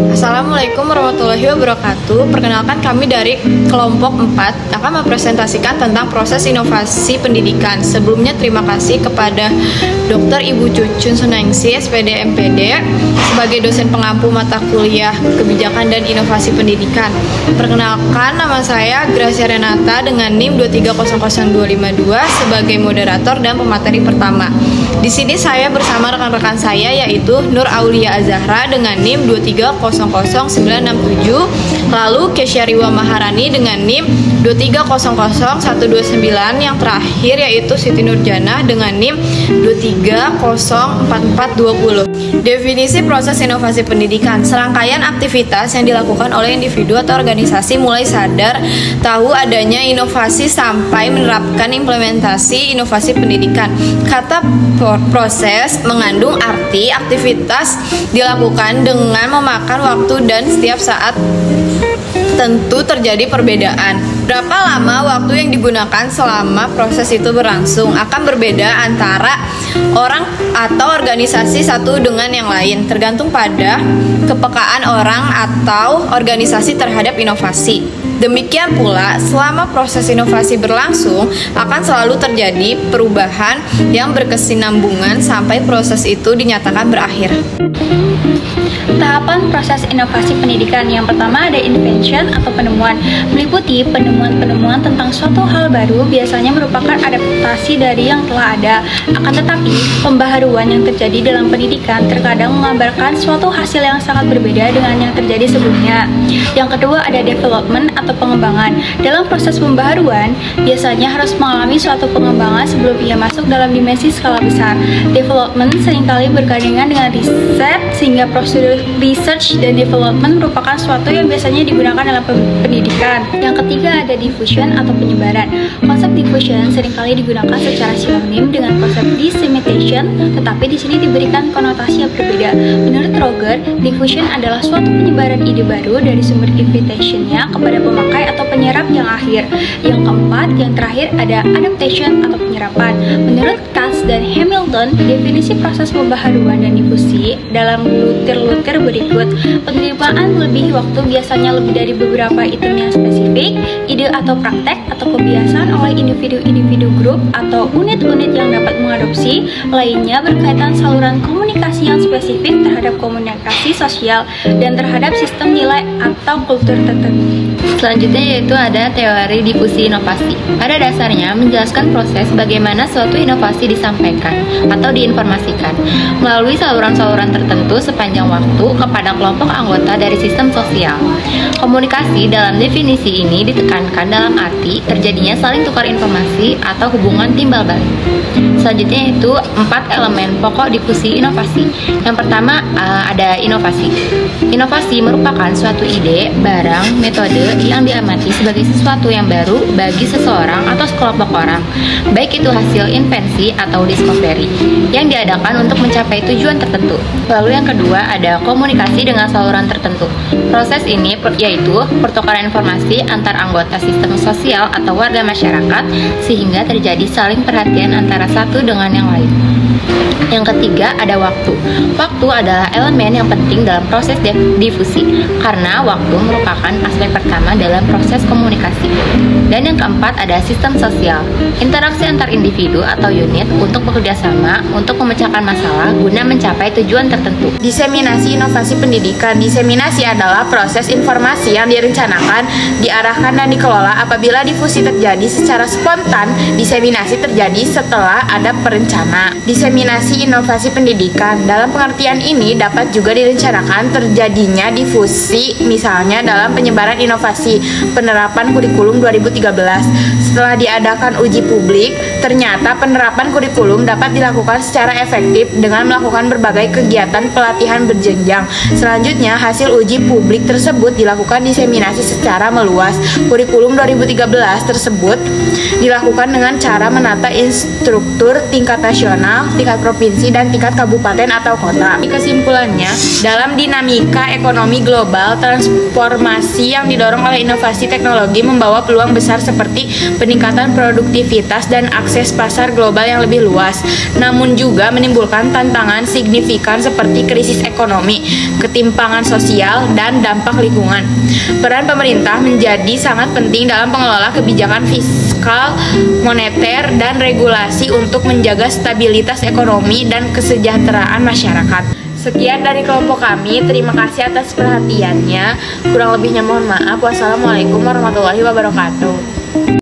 Assalamualaikum warahmatullahi wabarakatuh. Perkenalkan, kami dari kelompok 4 akan mempresentasikan tentang proses inovasi pendidikan. Sebelumnya terima kasih kepada Dr. Ibu Cucun Sunaingsi, SPD MPD, sebagai dosen pengampu mata kuliah Kebijakan dan Inovasi Pendidikan. Perkenalkan, nama saya Gracia Renata dengan NIM 2300252 sebagai moderator dan pemateri pertama. Di sini saya bersama rekan-rekan saya yaitu Nur Aulia Azahra dengan NIM 2300967, lalu Kesyariwa Maharani dengan NIM 2300129, yang terakhir yaitu Siti Nurjana dengan NIM 2304420. Definisi proses inovasi pendidikan: serangkaian aktivitas yang dilakukan oleh individu atau organisasi mulai sadar tahu adanya inovasi sampai menerapkan implementasi inovasi pendidikan. Kata proses mengandung arti aktivitas dilakukan dengan memakan waktu dan setiap saat tentu terjadi perbedaan. Berapa lama waktu yang digunakan selama proses itu berlangsung akan berbeda antara orang atau organisasi satu dengan yang lain, tergantung pada kepekaan orang atau organisasi terhadap inovasi. Demikian pula, selama proses inovasi berlangsung akan selalu terjadi perubahan yang berkesinambungan sampai proses itu dinyatakan berakhir. Tahapan proses inovasi pendidikan: yang pertama ada invention atau penemuan, meliputi penemuan-penemuan tentang suatu hal baru, biasanya merupakan adaptasi dari yang telah ada. Akan tetapi, pembaharuan yang terjadi dalam pendidikan terkadang mengabarkan suatu hasil yang sangat berbeda dengan yang terjadi sebelumnya. Yang kedua ada development atau pengembangan. Dalam proses pembaharuan, biasanya harus mengalami suatu pengembangan sebelum ia masuk dalam dimensi skala besar. Development seringkali bergandengan dengan riset, sehingga prosedur research dan development merupakan suatu yang biasanya digunakan dalam pendidikan. Yang ketiga ada diffusion atau penyebaran. Konsep diffusion seringkali digunakan secara sinonim dengan konsep dissemination, tetapi di sini diberikan konotasi yang berbeda. Menurut Roger, diffusion adalah suatu penyebaran ide baru dari sumber invitation-nya kepada pemakai atau penyerap yang akhir. Yang keempat, yang terakhir ada adaptation atau penyerapan. Menurut Katz dan Hamilton, definisi proses pembaharuan dan difusi dalam lutir-lutir berikut: penerimaan lebih waktu, biasanya lebih dari beberapa item yang spesifik, ide atau praktek atau kebiasaan oleh individu-individu, grup atau unit-unit yang dapat mengadopsi, lainnya berkaitan saluran komunikasi yang spesifik terhadap komunikasi sosial dan terhadap sistem nilai atau kultur tertentu. Selanjutnya yaitu ada teori difusi inovasi. Pada dasarnya menjelaskan proses bagaimana suatu inovasi disampaikan atau diinformasikan melalui saluran-saluran tertentu sepanjang waktu kepada kelompok anggota dari sistem sosial. Komunikasi dalam definisi ini ditekankan dalam arti terjadinya saling tukar informasi atau hubungan timbal balik. Selanjutnya yaitu 4 elemen pokok difusi inovasi. Yang pertama ada inovasi. Inovasi merupakan suatu ide, barang, metode yang diamati sebagai sesuatu yang baru bagi seseorang atau sekelompok orang, baik itu hasil invensi atau discovery yang diadakan untuk mencapai tujuan tertentu. Lalu yang kedua ada komunikasi dengan saluran tertentu. Proses ini yaitu pertukaran informasi antar anggota sistem sosial atau warga masyarakat sehingga terjadi saling perhatian antara satu dengan yang lain. Yang ketiga ada waktu. Waktu adalah elemen yang penting dalam proses difusi karena waktu merupakan aspek pertama dalam proses komunikasi. Dan yang keempat ada sistem sosial. Interaksi antar individu atau unit untuk bekerja sama untuk memecahkan masalah guna mencapai tujuan tertentu. Diseminasi inovasi pendidikan. Diseminasi adalah proses informasi yang direncanakan, diarahkan dan dikelola. Apabila difusi terjadi secara spontan, diseminasi terjadi setelah ada perencana. Diseminasi inovasi pendidikan. Dalam pengertian ini dapat juga direncanakan terjadinya difusi, misalnya dalam penyebaran inovasi penerapan kurikulum 2013. Setelah diadakan uji publik, ternyata penerapan kurikulum dapat dilakukan secara efektif dengan melakukan berbagai kegiatan pelatihan berjenjang. Selanjutnya, hasil uji publik tersebut dilakukan diseminasi secara meluas. Kurikulum 2013 tersebut dilakukan dengan cara menata instruktur tingkat nasional, tingkat provinsi, provinsi dan tingkat kabupaten atau kota. Kesimpulannya, dalam dinamika ekonomi global, transformasi yang didorong oleh inovasi teknologi membawa peluang besar seperti peningkatan produktivitas dan akses pasar global yang lebih luas. Namun juga menimbulkan tantangan signifikan seperti krisis ekonomi, ketimpangan sosial, dan dampak lingkungan. Peran pemerintah menjadi sangat penting dalam pengelola kebijakan fiskal, moneter, dan regulasi untuk menjaga stabilitas ekonomi dan kesejahteraan masyarakat. Sekian dari kelompok kami, terima kasih atas perhatiannya. Kurang lebihnya mohon maaf. Wassalamualaikum warahmatullahi wabarakatuh.